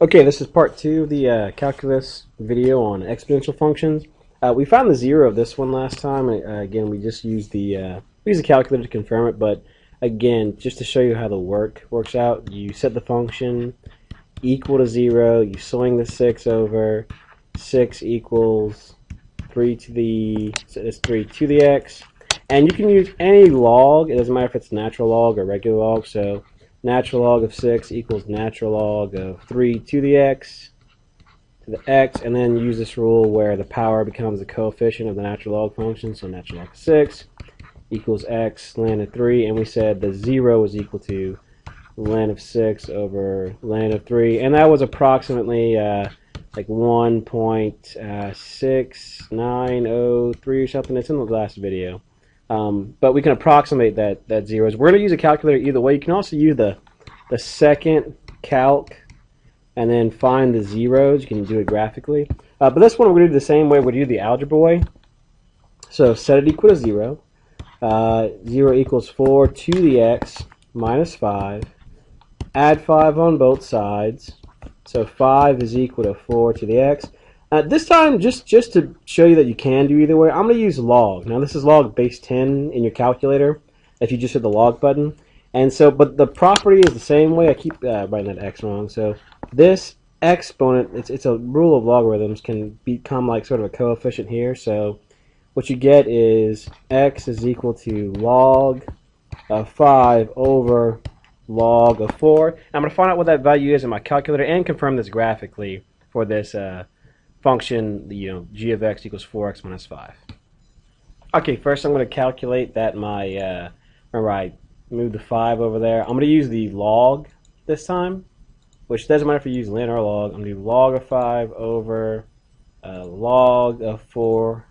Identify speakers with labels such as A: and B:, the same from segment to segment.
A: Okay, this is part two of the calculus video on exponential functions. We found the zero of this one last time. Again, we just used the calculator to confirm it. But again, just to show you how the works out, you set the function equal to 0. You swing the 6 over. 6 equals 3 to the so it's 3 to the x, and you can use any log. It doesn't matter if it's natural log or regular log. So natural log of 6 equals natural log of 3 to the x, and then use this rule where the power becomes the coefficient of the natural log function. So natural log of 6 equals x ln of 3, and we said the 0 is equal to ln of 6 over ln of 3, and that was approximately like 1.6903 or something. It's in the last video. But we can approximate that zeros. We're going to use a calculator either way. You can also use the second calc and then find the zeros. You can do it graphically. But this one we're going to do the same way we do the algebra way. So set it equal to 0. 0 equals 4 to the x minus 5. Add 5 on both sides. So 5 is equal to 4 to the x. This time, just to show you that you can do either way, I'm going to use log. Now this is log base 10 in your calculator if you just hit the log button. And so, but the property is the same way. I keep writing that x wrong. So this exponent, it's a rule of logarithms, can become like sort of a coefficient here. So what you get is x is equal to log of 5 over log of 4. I'm going to find out what that value is in my calculator and confirm this graphically for this function, g of x equals 4x minus 5. Okay, first I'm going to calculate that my, remember I moved the 5 over there. I'm going to use the log this time, which doesn't matter if you use ln or log. I'm going to do log of 5 over log of 4,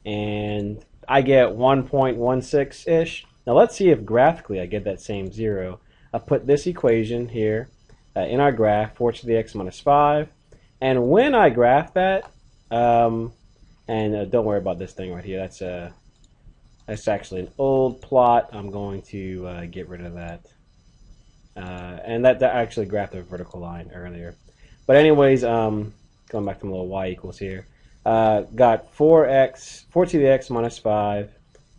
A: and I get 1.16-ish. Now let's see if graphically I get that same 0. I put this equation here in our graph, 4 to the x minus 5. And when I graph that, don't worry about this thing right here. That's actually an old plot. I'm going to get rid of that. And that actually graphed a vertical line earlier. But anyways, going back to my little y equals here. Got 4 to the x minus 5.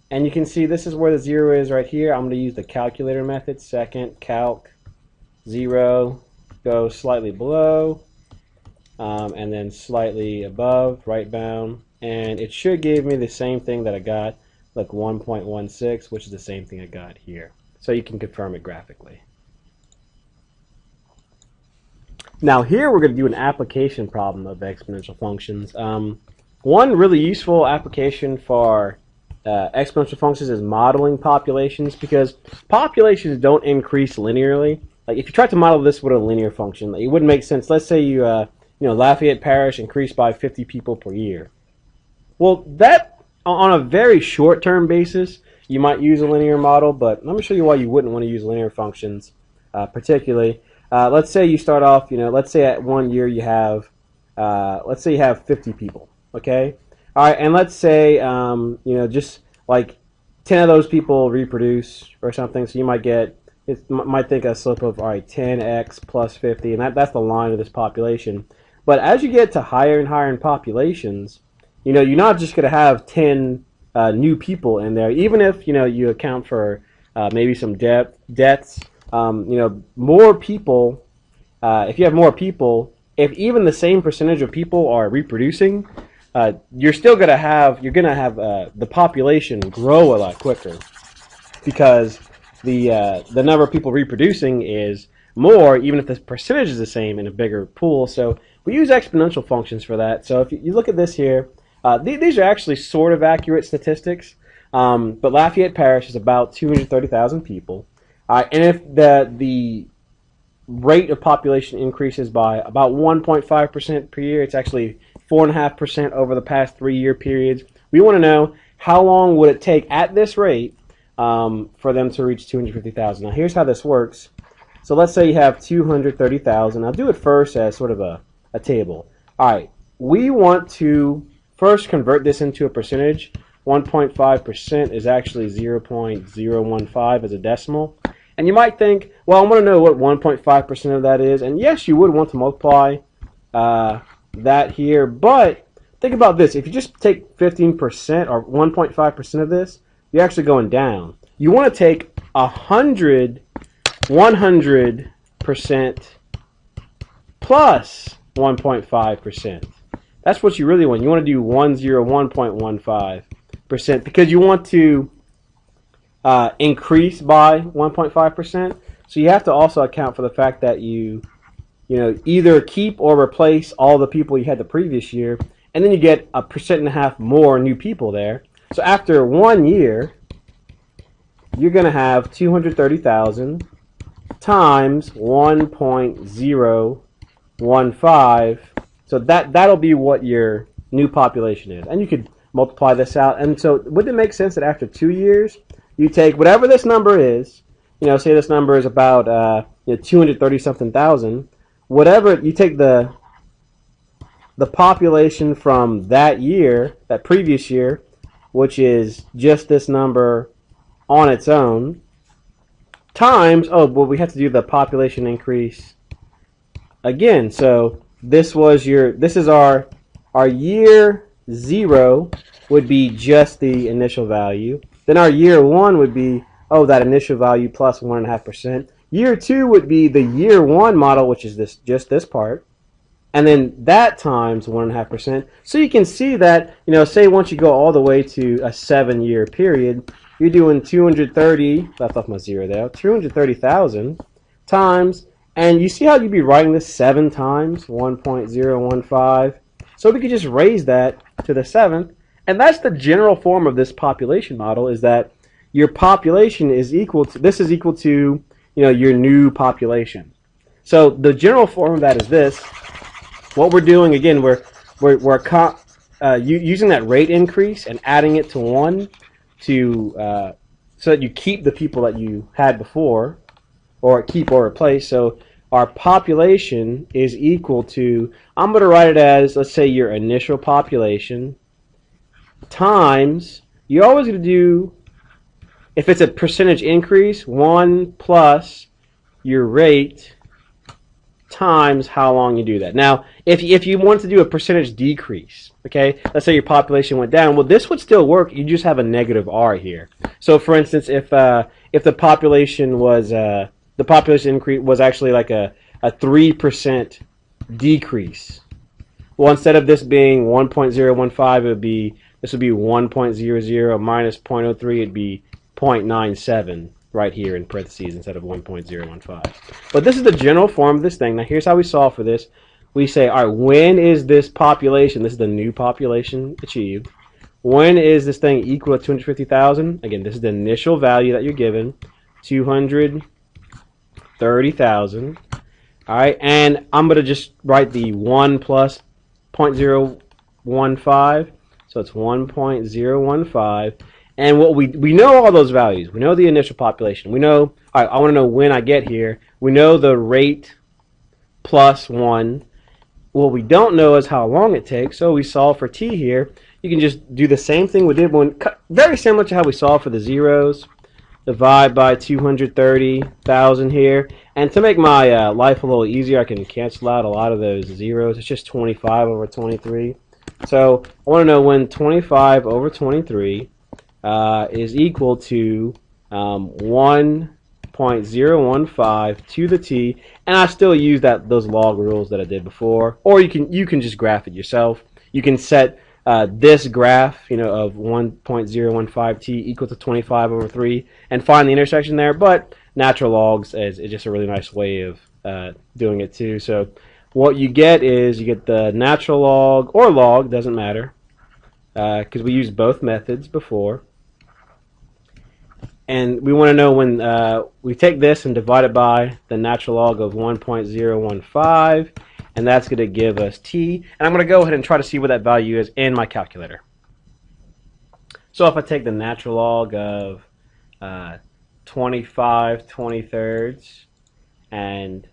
A: And you can see this is where the 0 is right here. I'm going to use the calculator method. Second calc 0, go slightly below. And then slightly above, right bound, and it should give me the same thing that I got, like 1.16, which is the same thing I got here. So you can confirm it graphically. Now here we're going to do an application problem of exponential functions. One really useful application for exponential functions is modeling populations, because populations don't increase linearly. Like if you tried to model this with a linear function, like, it wouldn't make sense. Let's say you Lafayette Parish increased by 50 people per year. Well, that, on a very short-term basis, you might use a linear model, but let me show you why you wouldn't want to use linear functions, particularly. Let's say you start off, let's say at 1 year you have, let's say you have 50 people, okay? All right, and let's say, just like 10 of those people reproduce or something, so you might get, it might think a slope of, all right, 10x plus 50, and that's the line of this population. But as you get to higher and higher in populations, you're not just going to have 10 new people in there. Even if you account for maybe some deaths, more people. If you have more people, if even the same percentage of people are reproducing, you're going to have the population grow a lot quicker, because the number of people reproducing is more, even if the percentage is the same in a bigger pool. So we use exponential functions for that. So if you look at this here, these are actually sort of accurate statistics, but Lafayette Parish is about 230,000 people. And if the rate of population increases by about 1.5% per year, it's actually 4.5% over the past 3-year periods. We want to know how long would it take at this rate for them to reach 250,000. Now here's how this works. So let's say you have 230,000. I'll do it first as sort of a table. All right, we want to first convert this into a percentage. 1.5% is actually 0.015 as a decimal. And you might think, well, I want to know what 1.5% of that is. And yes, you would want to multiply that here. But think about this. If you just take 15% or 1.5% of this, you're actually going down. You want to take 100% plus 1.5%. That's what you really want. You want to do 101.15% because you want to increase by 1.5%. So you have to also account for the fact that you either keep or replace all the people you had the previous year, and then you get 1.5% more new people there. So after 1 year, you're going to have 230,000 times 1.015. So that'll be what your new population is. And you could multiply this out. And so would it make sense that after 2 years, you take whatever this number is, say this number is about 230-something thousand, whatever, you take the population from that year, that previous year, which is just this number on its own, times, we have to do the population increase again. So this is our year 0 would be just the initial value. Then our year 1 would be, that initial value plus 1.5%. Year 2 would be the year 1 model, which is just this part. And then that times 1.5%. So you can see that, say once you go all the way to a 7-year period, you're doing 230, left off my 0 there, 230,000 times, and you see how you'd be writing this 7 times, 1.015. So we could just raise that to the 7th. And that's the general form of this population model, is that your population is equal to, your new population. So the general form of that is this. What we're doing, again, we're using that rate increase and adding it to 1 so that you keep the people that you had before, or keep or replace. So our population is equal to, I'm going to write it as, let's say, your initial population times, you're always going to do, if it's a percentage increase, 1 plus your rate times how long you do that. Now, if you want to do a percentage decrease, okay, let's say your population went down, well, this would still work. You just have a negative r here. So, for instance, if the population increase was actually like a 3% decrease, well, instead of this being 1.015, this would be 1.00 minus 0.03. It'd be 0.97 right here in parentheses instead of 1.015. But this is the general form of this thing. Now here's how we solve for this. We say, all right, when is this population, this is the new population achieved, when is this thing equal to 250,000? Again, this is the initial value that you're given, 230,000. All right, and I'm going to just write the 1 plus 0.015. So it's 1.015. And what we know all those values. We know the initial population. We know, all right, I want to know when I get here. We know the rate plus 1. What we don't know is how long it takes. So we solve for t here. You can just do the same thing we did when, very similar to how we solved for the zeros. Divide by 230,000 here. And to make my life a little easier, I can cancel out a lot of those zeros. It's just 25 over 23. So I want to know when 25 over 23 is equal to 1.015 to the t, and I still use those log rules that I did before. Or you can just graph it yourself. You can set this graph, of 1.015 t equal to 25 over 3, and find the intersection there. But natural logs is just a really nice way of doing it too. So what you get is you get the natural log or log, doesn't matter, because we used both methods before. And we want to know when we take this and divide it by the natural log of 1.015, and that's going to give us t. And I'm going to go ahead and try to see what that value is in my calculator. So if I take the natural log of 25/23 and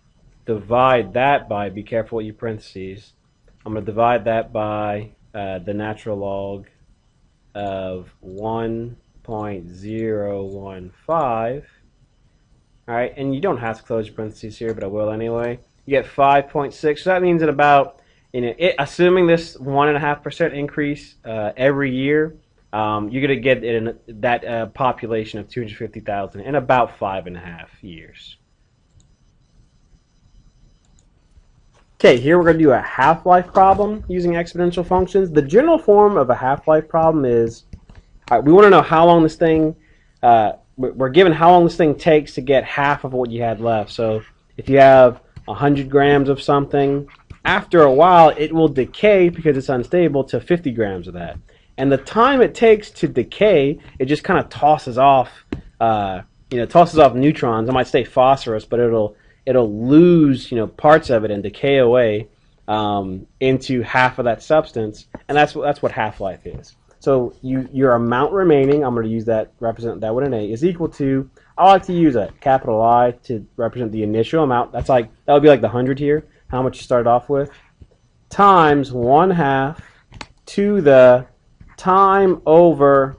A: divide that by, be careful with your parentheses, I'm going to divide that by the natural log of 1.015, All right, and you don't have to close your parentheses here, but I will anyway. You get 5.6. So that means that about, assuming this 1.5% increase every year, you're going to get that population of 250,000 in about 5.5 years. Okay, here we're going to do a half-life problem using exponential functions. The general form of a half-life problem is, all right, we want to know how long this thing, we're given how long this thing takes to get half of what you had left. So if you have 100 grams of something, after a while it will decay because it's unstable to 50 grams of that. And the time it takes to decay, it just kind of tosses off, tosses off neutrons. I might say phosphorus, but it'll lose, parts of it and decay away into half of that substance, and that's what half-life is. So your amount remaining, I'm going to use that, represent that with an A, is equal to, I like to use a capital I to represent the initial amount. That would be like the 100 here, how much you started off with, times 1/2 to the time over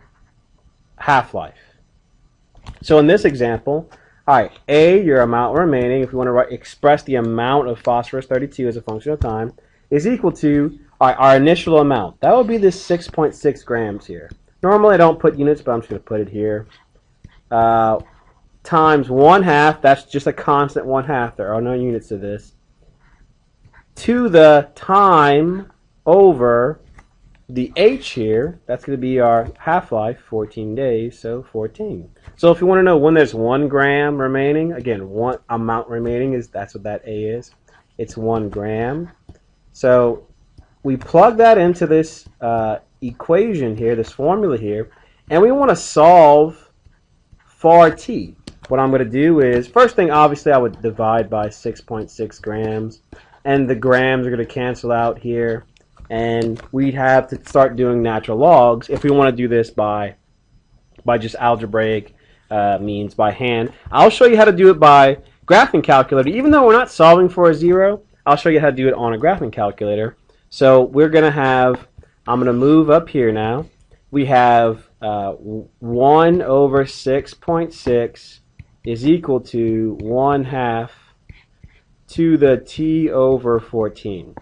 A: half-life. So in this example, all right, A, your amount remaining, if you want to express the amount of phosphorus 32 as a function of time, is equal to our initial amount. That would be this 6.6 grams here. Normally I don't put units, but I'm just going to put it here. Times 1/2, that's just a constant 1/2. There are no units to this. To the time over the H here, that's going to be our half-life, 14 days, so 14. So if you want to know when there's 1 gram remaining, again, one amount remaining, that's what that A is. It's 1 gram. So we plug that into this equation here, this formula here, and we want to solve for t. What I'm going to do is, first thing, obviously, I would divide by 6.6 grams, and the grams are going to cancel out here. And we'd have to start doing natural logs if we want to do this by just algebraic means, by hand. I'll show you how to do it by graphing calculator. Even though we're not solving for a zero, I'll show you how to do it on a graphing calculator. So we're going to have, I'm going to move up here now. We have 1 over 6.6 is equal to 1/2 to the t over 14.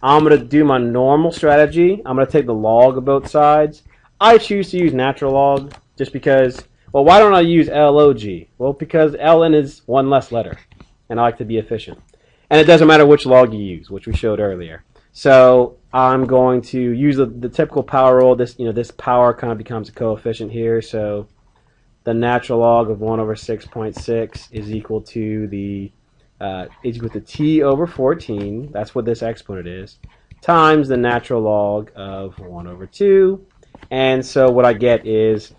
A: I'm going to do my normal strategy. I'm going to take the log of both sides. I choose to use natural log just because, well, why don't I use log? Well, because ln is one less letter, and I like to be efficient. And it doesn't matter which log you use, which we showed earlier. So I'm going to use the typical power rule. This power kind of becomes a coefficient here. So the natural log of 1 over 6.6 is equal to t over 14, that's what this exponent is, times the natural log of 1 over 2. And so what I get is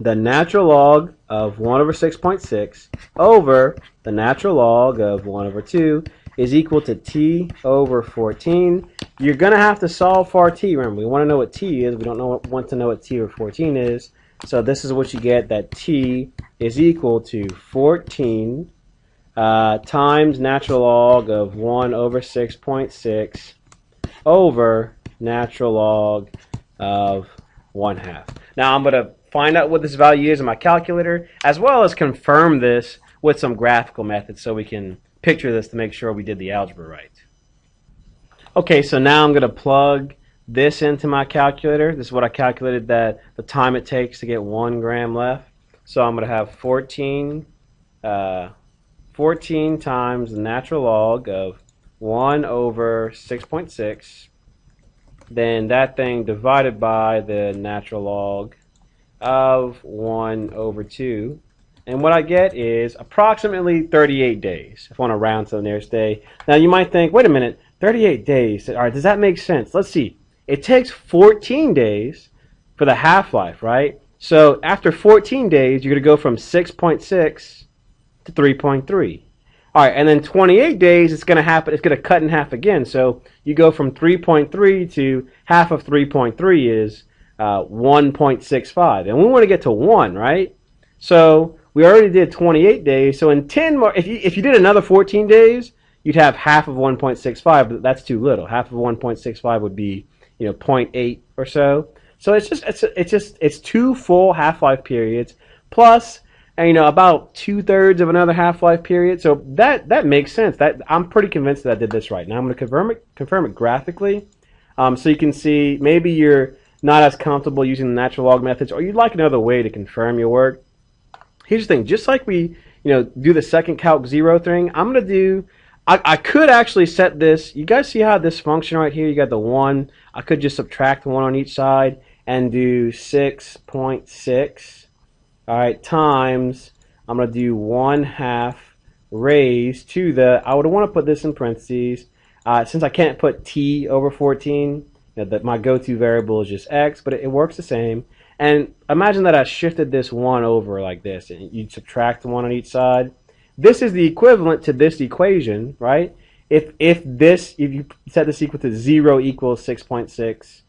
A: the natural log of 1 over 6.6 over the natural log of 1 over 2 is equal to t over 14. You're going to have to solve for t. Remember, we want to know what t is. We don't want to know what t over 14 is. So this is what you get, that t is equal to 14 times natural log of 1 over 6.6 over natural log of 1/2. Now I'm going to find out what this value is in my calculator, as well as confirm this with some graphical methods so we can picture this to make sure we did the algebra right. Okay, so now I'm going to plug this into my calculator. This is what I calculated, that the time it takes to get 1 gram left. So I'm going to have 14 times the natural log of 1 over 6.6, then that thing divided by the natural log of 1 over 2. And what I get is approximately 38 days, if I want to round to the nearest day. Now you might think, wait a minute, 38 days. All right, does that make sense? Let's see. It takes 14 days for the half-life, right? So after 14 days, you're going to go from 6.6 to 3.3. All right, and then 28 days, it's going to happen. It's going to cut in half again. So you go from 3.3 to half of 3.3 is 1.65, and we want to get to 1, right? So we already did 28 days. So in 10 more, if you did another 14 days, you'd have half of 1.65. But that's too little. Half of 1.65 would be 0.8 or so. So it's 2 full half-life periods plus and about 2/3 of another half-life period. So that makes sense. That I'm pretty convinced that I did this right. Now I'm going to confirm it graphically, so you can see maybe you're not as comfortable using the natural log methods, or you'd like another way to confirm your work. Here's the thing: just like we do the second calc 0 thing, I'm going to do. I could actually set this. You guys see how this function right here? You got the 1. I could just subtract 1 on each side and do 6.6. All right, times, I'm going to do 1/2 raised to the, I would want to put this in parentheses. Since I can't put t over 14, that my go-to variable is just x, but it works the same. And imagine that I shifted this 1 over like this, and you'd subtract 1 on each side. This is the equivalent to this equation, right? If you set this equal to 0 equals 6.6,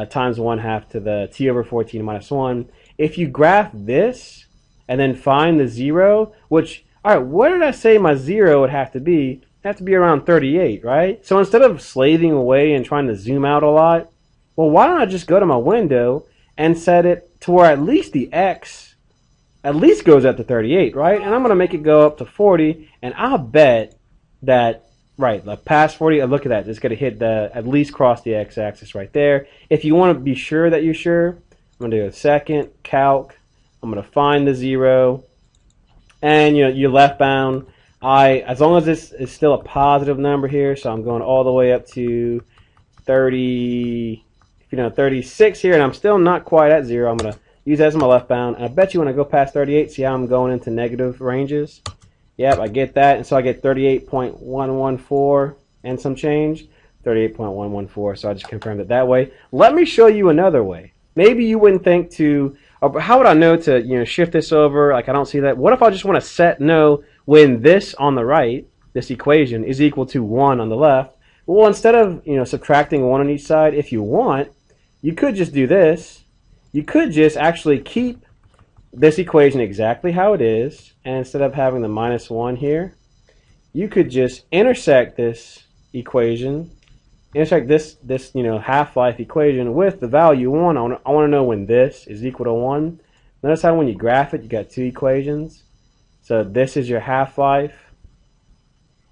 A: times 1/2 to the t over 14 minus 1. If you graph this and then find the 0, which, all right, what did I say my 0 would have to be? It'd have to be around 38, right? So instead of slaving away and trying to zoom out a lot, well, why don't I just go to my window and set it to where at least the x at least goes up to 38, right? And I'm going to make it go up to 40, and I'll bet that, right, like past 40, look at that, it's going to hit at least cross the x-axis right there. If you want to be sure that you're sure, I'm going to do a second calc. I'm going to find the 0, and you're left bound. As long as this is still a positive number here, so I'm going all the way up to 36 here, and I'm still not quite at 0. I'm going to use that as my left bound. And I bet you when I go past 38, see how I'm going into negative ranges? Yep, I get that. And so I get 38.114 and some change. 38.114, so I just confirmed it that way. Let me show you another way. Maybe you wouldn't think to, how would I know to shift this over? Like I don't see that. What if I just want to know when this on the right, this equation, is equal to 1 on the left? Well, instead of subtracting 1 on each side, if you want, you could just do this. You could just actually keep this equation exactly how it is, and instead of having the minus 1 here, you could just intersect this equation, intersect this half-life equation with the value 1. I want to know when this is equal to 1. Notice how when you graph it, you got two equations. So this is your half-life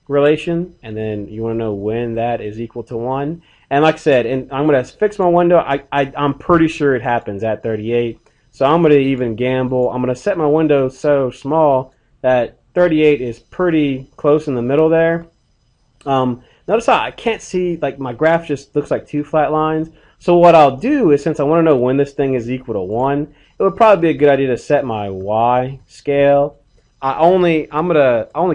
A: relation, and then you want to know when that is equal to 1. And like I said, and I'm going to fix my window. I'm pretty sure it happens at 38. So I'm going to even gamble. I'm going to set my window so small that 38 is pretty close in the middle there. Notice how I can't see, like my graph just looks like two flat lines. So what I'll do is, since I want to know when this thing is equal to 1, it would probably be a good idea to set my Y scale. I only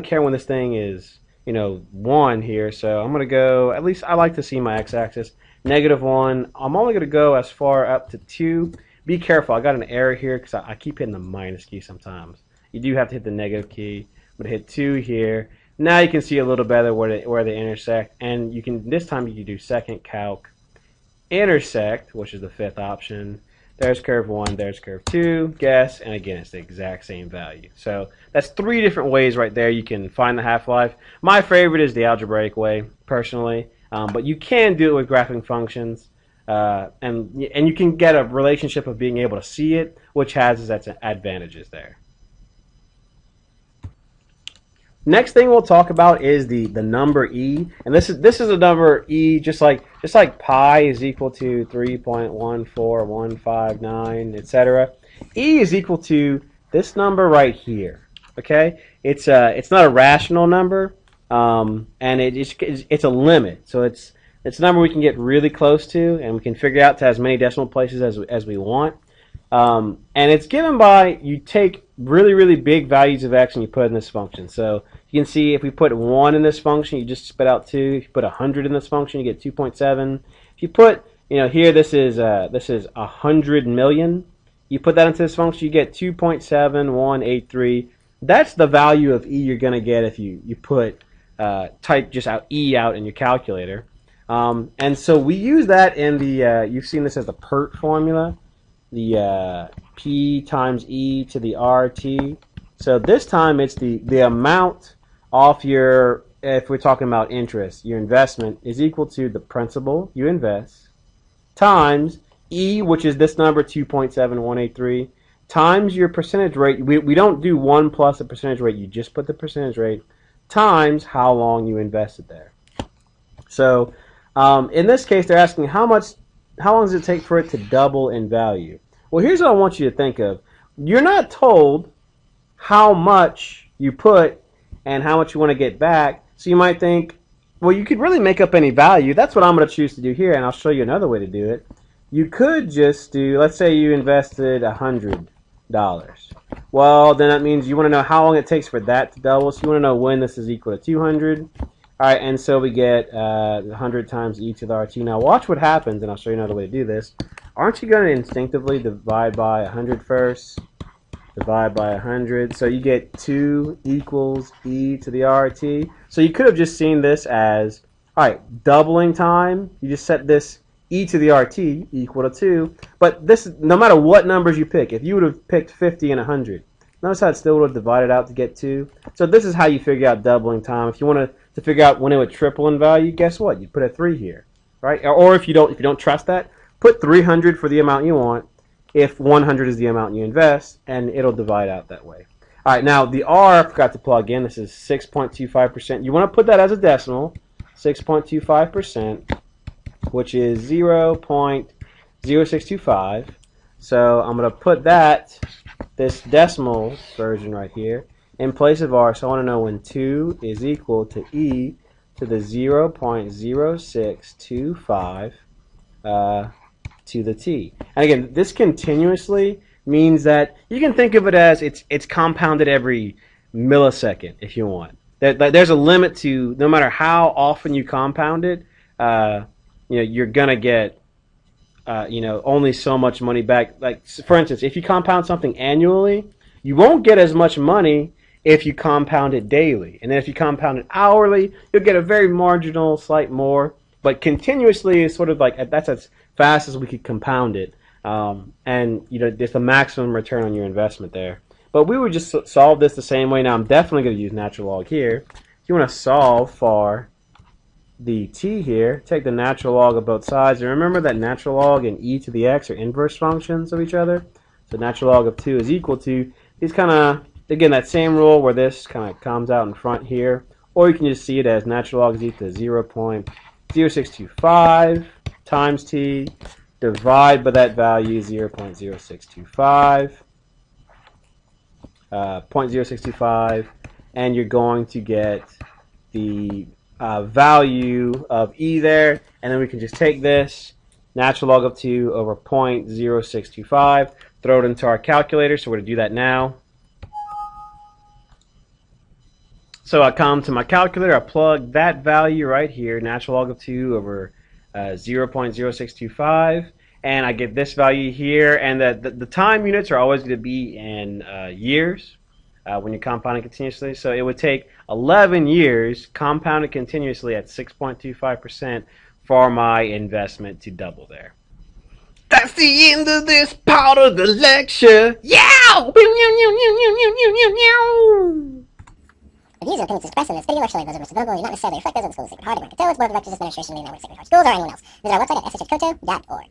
A: care when this thing is 1 here, so I'm going to go, at least I like to see my x-axis, -1. I'm only going to go as far up to 2. Be careful, I got an error here because I keep hitting the minus key sometimes. You do have to hit the negative key. I'm going to hit 2 here. Now you can see a little better where they intersect, and this time you can do second calc intersect, which is the 5th option. There's curve 1, there's curve 2, guess, and again, it's the exact same value. So that's 3 different ways right there you can find the half-life. My favorite is the algebraic way, personally, but you can do it with graphing functions, and you can get a relationship of being able to see it, which has its advantages there. Next thing we'll talk about is the number e, and this is a number e just like pi is equal to 3.14159, etc. E is equal to this number right here. Okay, it's not a rational number, and it's a limit. So it's a number we can get really close to, and we can figure out to as many decimal places as we want. And it's given by, you take really big values of x and you put it in this function. So you can see if we put 1 in this function, you just spit out 2. If you put 100 in this function, you get 2.7. If you put, here this is 100 million. You put that into this function, you get 2.7183. That's the value of e you're going to get if you put type just out e out in your calculator. And so we use that in the you've seen this as the PERT formula. The P times E to the RT. So this time it's the amount off your, if we're talking about interest, your investment is equal to the principal you invest times E, which is this number 2.7183, times your percentage rate. We don't do 1 plus the percentage rate. You just put the percentage rate times how long you invested there. So in this case, they're asking how long does it take for it to double in value? Well, here's what I want you to think of. You're not told how much you put and how much you want to get back. So you might think, well, you could really make up any value. That's what I'm going to choose to do here, and I'll show you another way to do it. You could just do, let's say you invested $100. Well, then that means you want to know how long it takes for that to double. So you want to know when this is equal to 200. All right, and so we get 100 times e to the RT. Now watch what happens, and I'll show you another way to do this. Aren't you going to instinctively divide by 100 first? Divide by 100. So you get 2 equals e to the RT. So you could have just seen this as, all right, doubling time. You just set this e to the RT equal to 2. But this, no matter what numbers you pick, if you would have picked 50 and 100, notice how it still would have divided out to get 2. So this is how you figure out doubling time. If you want to figure out when it would triple in value, guess what? You put a 3 here, right? Or if you don't trust that, put 300 for the amount you want. If 100 is the amount you invest, and it'll divide out that way. All right, now the R I forgot to plug in. This is 6.25%. You want to put that as a decimal, 6.25%, which is 0.0625. So I'm going to put this decimal version right here, in place of R. So I want to know when 2 is equal to e to the 0.0625 to the t. And again, this continuously means that you can think of it as it's compounded every millisecond if you want. There's a limit to, no matter how often you compound it, you're gonna get only so much money back. Like for instance, if you compound something annually, you won't get as much money if you compound it daily. And then if you compound it hourly, you'll get a very marginal, slight more. But continuously is sort of like, that's as fast as we could compound it. And there's the maximum return on your investment there. But we would just solve this the same way. Now I'm definitely going to use natural log here. If you want to solve for the t here, take the natural log of both sides. And remember that natural log and e to the x are inverse functions of each other. So natural log of 2 is equal to, these kind of, again, that same rule where this kind of comes out in front here. Or you can just see it as natural log is equal to 0.0625 times t, divide by that value, 0.0625, 0.0625, and you're going to get the value of e there, and then we can just take this, natural log of 2 over 0.0625, throw it into our calculator, so we're going to do that now. So I come to my calculator, I plug that value right here, natural log of 2 over 0.0625, and I get this value here, and the time units are always going to be in years when you're compounding continuously. So it would take 11 years compounded continuously at 6.25% for my investment to double there. That's the end of this part of the lecture. Yeah!
B: The views and opinions expressed in this video are solely those of Mr. Vogel and not necessarily reflect those of the School of Sacred Heart, American Board of Directors, Administration, Maine Sacred Heart Schools, or anyone else. Visit our website at shhkoto.org.